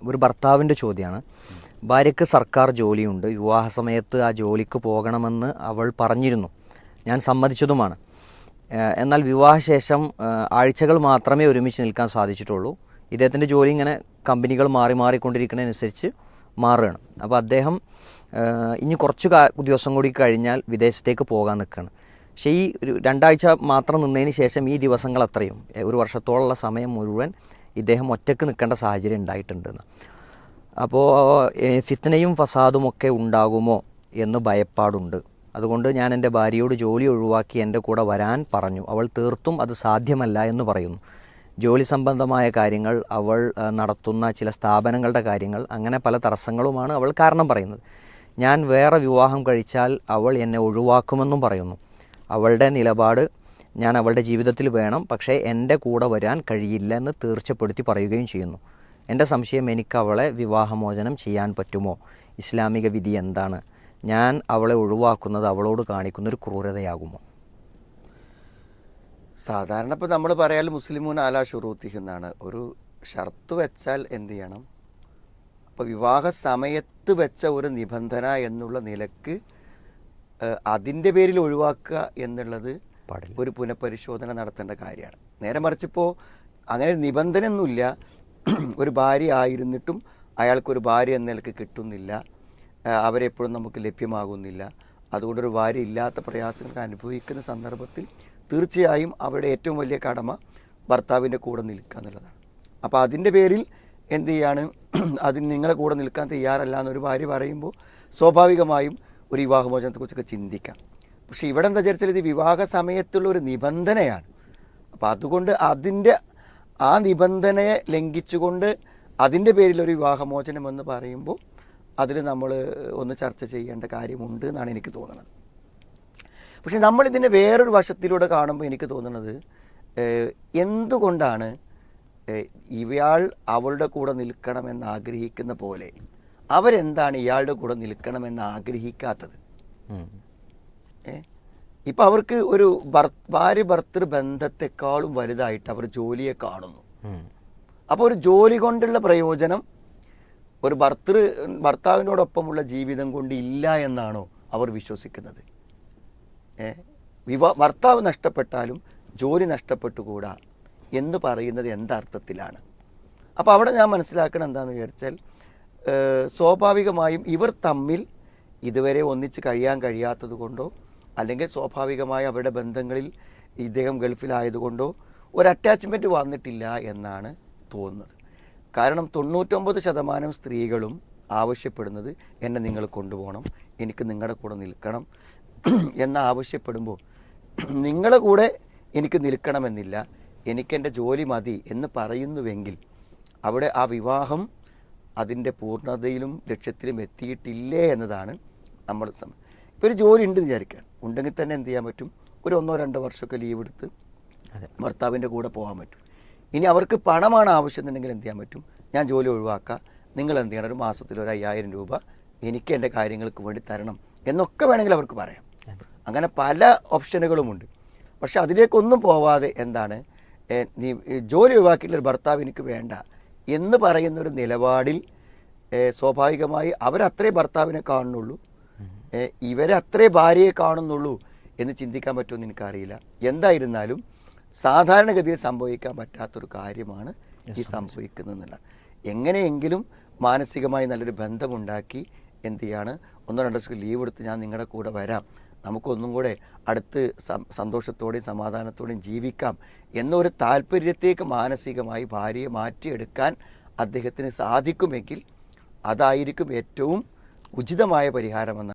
ഒരു ഭർത്താവിൻ്റെ ചോദ്യമാണ്. ഭാര്യയ്ക്ക് സർക്കാർ ജോലിയുണ്ട്, വിവാഹ സമയത്ത് ആ ജോലിക്ക് പോകണമെന്ന് അവൾ പറഞ്ഞിരുന്നു, ഞാൻ സമ്മതിച്ചതുമാണ്. എന്നാൽ വിവാഹശേഷം ആഴ്ചകൾ മാത്രമേ ഒരുമിച്ച് നിൽക്കാൻ സാധിച്ചിട്ടുള്ളൂ. ഇദ്ദേഹത്തിൻ്റെ ജോലി ഇങ്ങനെ കമ്പനികൾ മാറിക്കൊണ്ടിരിക്കുന്നതിനനുസരിച്ച് മാറുകയാണ്. അപ്പോൾ അദ്ദേഹം ഇനി കുറച്ച് ദിവസം കൂടി കഴിഞ്ഞാൽ വിദേശത്തേക്ക് പോകാൻ നിൽക്കുകയാണ്. പക്ഷേ ഈ ഒരു 2 ആഴ്ച മാത്രം നിന്നതിന് ശേഷം ഈ ദിവസങ്ങൾ അത്രയും 1 വർഷത്തോളമുള്ള സമയം മുഴുവൻ ഇദ്ദേഹം ഒറ്റയ്ക്ക് നിൽക്കേണ്ട സാഹചര്യം ഉണ്ടായിട്ടുണ്ടെന്ന്. അപ്പോൾ ഫിത്നയും ഫസാദുമൊക്കെ ഉണ്ടാകുമോ എന്ന് ഭയപ്പാടുണ്ട്. അതുകൊണ്ട് ഞാൻ എൻ്റെ ഭാര്യയോട് ജോലി ഒഴിവാക്കി എൻ്റെ കൂടെ വരാൻ പറഞ്ഞു. അവൾ തീർത്തും അത് സാധ്യമല്ല എന്ന് പറയുന്നു. ജോലി സംബന്ധമായ കാര്യങ്ങൾ, അവൾ നടത്തുന്ന ചില സ്ഥാപനങ്ങളുടെ കാര്യങ്ങൾ, അങ്ങനെ പല തടസ്സങ്ങളുമാണ് അവൾ കാരണം പറയുന്നത്. ഞാൻ വേറെ വിവാഹം കഴിച്ചാൽ അവൾ എന്നെ ഒഴിവാക്കുമെന്നും പറയുന്നു. അവളുടെ നിലപാട് ഞാൻ അവളുടെ ജീവിതത്തിൽ വേണം, പക്ഷേ എൻ്റെ കൂടെ വരാൻ കഴിയില്ല എന്ന് തീർച്ചപ്പെടുത്തി പറയുകയും ചെയ്യുന്നു. എൻ്റെ സംശയം, എനിക്ക് അവളെ വിവാഹമോചനം ചെയ്യാൻ പറ്റുമോ? ഇസ്ലാമിക വിധി എന്താണ്? ഞാൻ അവളെ ഒഴിവാക്കുന്നത് അവളോട് കാണിക്കുന്നൊരു ക്രൂരതയാകുമോ? സാധാരണ ഇപ്പോൾ നമ്മൾ പറയാൽ മുസ്ലിമൂൻ അലാ ഷുറൂത്തിഹി എന്നാണ്. ഒരു ഷർത്ത് വെച്ചാൽ എന്ത് ചെയ്യണം? അപ്പോൾ വിവാഹ സമയത്ത് വെച്ച ഒരു നിബന്ധന എന്നുള്ള നിലക്ക് അതിൻ്റെ പേരിൽ ഒഴിവാക്കുക എന്നുള്ളത് ഒരു പുനഃപരിശോധന നടത്തേണ്ട കാര്യമാണ്. നേരെ മറിച്ചിപ്പോൾ അങ്ങനെ നിബന്ധനയൊന്നുമില്ല. ഒരു ഭാര്യ ആയിരുന്നിട്ടും അയാൾക്കൊരു ഭാര്യ എന്ന നിലക്ക് കിട്ടുന്നില്ല, അവരെപ്പോഴും നമുക്ക് ലഭ്യമാകുന്നില്ല, അതുകൊണ്ടൊരു ഭാര്യ ഇല്ലാത്ത പ്രയാസങ്ങൾ അനുഭവിക്കുന്ന സന്ദർഭത്തിൽ തീർച്ചയായും അവരുടെ ഏറ്റവും വലിയ കടമ ഭർത്താവിൻ്റെ കൂടെ നിൽക്കുക എന്നുള്ളതാണ്. അപ്പോൾ അതിൻ്റെ പേരിൽ എന്ത് ചെയ്യാണ്, അതിന് നിങ്ങളെ കൂടെ നിൽക്കാൻ തയ്യാറല്ല എന്നൊരു ഭാര്യ പറയുമ്പോൾ സ്വാഭാവികമായും ഒരു വിവാഹമോചനത്തെക്കുറിച്ചൊക്കെ ചിന്തിക്കാം. പക്ഷേ ഇവിടെ എന്താ വിചാരിച്ചാൽ ഇത് വിവാഹ സമയത്തുള്ള ഒരു നിബന്ധനയാണ്. അപ്പോൾ അതുകൊണ്ട് ആ നിബന്ധനയെ ലംഘിച്ചുകൊണ്ട് അതിൻ്റെ പേരിൽ ഒരു വിവാഹമോചനം എന്ന് പറയുമ്പോൾ അതിൽ നമ്മൾ ഒന്ന് ചർച്ച ചെയ്യേണ്ട കാര്യമുണ്ട് എന്നാണ് എനിക്ക് തോന്നുന്നത്. പക്ഷെ നമ്മളിതിനെ വേറൊരു വശത്തിലൂടെ കാണുമ്പോൾ എനിക്ക് തോന്നുന്നത്, എന്തുകൊണ്ടാണ് ഇയാൾ അവളുടെ കൂടെ നിൽക്കണമെന്ന് ആഗ്രഹിക്കുന്ന പോലെ അവരെന്താണ് ഇയാളുടെ കൂടെ നിൽക്കണമെന്ന് ആഗ്രഹിക്കാത്തത്? ഇപ്പം അവർക്ക് ഒരു ഭാര്യ ഭർത്തൃ ബന്ധത്തെക്കാളും വലുതായിട്ട് അവർ ജോലിയെ കാണുന്നു. അപ്പോൾ ഒരു ജോലി കൊണ്ടുള്ള പ്രയോജനം ഒരു ഭർത്താവിനോടൊപ്പമുള്ള ജീവിതം കൊണ്ട് ഇല്ല എന്നാണോ അവർ വിശ്വസിക്കുന്നത്? ഭർത്താവ് നഷ്ടപ്പെട്ടാലും ജോലി നഷ്ടപ്പെട്ടുകൂടാ എന്ന് പറയുന്നത് എന്തർത്ഥത്തിലാണ്? അപ്പോൾ അവിടെ ഞാൻ മനസ്സിലാക്കണം എന്താണെന്ന് വിചാരിച്ചാൽ, സ്വാഭാവികമായും ഇവർ തമ്മിൽ ഇതുവരെ ഒന്നിച്ച് കഴിയാൻ കഴിയാത്തത് കൊണ്ടോ അല്ലെങ്കിൽ സ്വാഭാവികമായി അവരുടെ ബന്ധങ്ങളിൽ ഇദ്ദേഹം ഗൾഫിലായതുകൊണ്ടോ ഒരു അറ്റാച്ച്മെൻറ്റ് വന്നിട്ടില്ല എന്നാണ് തോന്നുന്നത്. കാരണം 99% സ്ത്രീകളും ആവശ്യപ്പെടുന്നത് എന്നെ നിങ്ങൾ കൊണ്ടുപോകണം, എനിക്ക് നിങ്ങളുടെ കൂടെ നിൽക്കണം എന്നാവശ്യപ്പെടുമ്പോൾ നിങ്ങളുടെ കൂടെ എനിക്ക് നിൽക്കണമെന്നില്ല, എനിക്കെൻ്റെ ജോലി മതി എന്ന് പറയുന്നുവെങ്കിൽ അവിടെ ആ വിവാഹം അതിൻ്റെ പൂർണ്ണതയിലും ലക്ഷ്യത്തിലും എത്തിയിട്ടില്ലേ എന്നതാണ് നമ്മൾ. ഇപ്പോൾ ഒരു ജോലി ഉണ്ട് വിചാരിക്കുക, ഉണ്ടെങ്കിൽ തന്നെ എന്ത് ചെയ്യാൻ പറ്റും? ഒരു 1-2 വർഷമൊക്കെ ലീവ് എടുത്ത് ഭർത്താവിൻ്റെ കൂടെ പോകാൻ പറ്റും. ഇനി അവർക്ക് പണമാണ് ആവശ്യമെന്നുണ്ടെങ്കിൽ എന്ത് ചെയ്യാൻ പറ്റും? ഞാൻ ജോലി ഒഴിവാക്കുക, നിങ്ങൾ എന്ത് ചെയ്യണം, ഒരു മാസത്തിൽ ഒരു 5000 രൂപ എനിക്ക് എൻ്റെ കാര്യങ്ങൾക്ക് വേണ്ടി തരണം എന്നൊക്കെ വേണമെങ്കിൽ അവർക്ക് പറയാം. അങ്ങനെ പല ഓപ്ഷനുകളുമുണ്ട്. പക്ഷെ അതിലേക്കൊന്നും പോവാതെ എന്താണ്, നീ ജോലി ഒഴിവാക്കിയിട്ടൊരു ഭർത്താവ് എനിക്ക് വേണ്ട എന്ന് പറയുന്നൊരു നിലപാടിൽ സ്വാഭാവികമായി അവരത്രേ ഭർത്താവിനെ കാണുന്നുള്ളൂ, ഇവരെ അത്രേ ഭാര്യയെ കാണുന്നുള്ളൂ എന്ന് ചിന്തിക്കാൻ പറ്റുമെന്ന് എനിക്കറിയില്ല. എന്തായിരുന്നാലും സാധാരണഗതിയിൽ സംഭവിക്കാൻ പറ്റാത്തൊരു കാര്യമാണ് ഈ സംഭവിക്കുന്നതെന്നുള്ള. എങ്ങനെയെങ്കിലും മാനസികമായി നല്ലൊരു ബന്ധമുണ്ടാക്കി എന്ത് ചെയ്യാണ്, 1-2 ദിവസം ലീവ് എടുത്ത് ഞാൻ നിങ്ങളുടെ കൂടെ വരാം, നമുക്കൊന്നും കൂടെ അടുത്ത് സന്തോഷത്തോടെയും സമാധാനത്തോടെയും ജീവിക്കാം എന്നൊരു താല്പര്യത്തേക്ക് മാനസികമായി ഭാര്യയെ മാറ്റിയെടുക്കാൻ അദ്ദേഹത്തിന് സാധിക്കുമെങ്കിൽ അതായിരിക്കും ഏറ്റവും ഉചിതമായ പരിഹാരമെന്ന്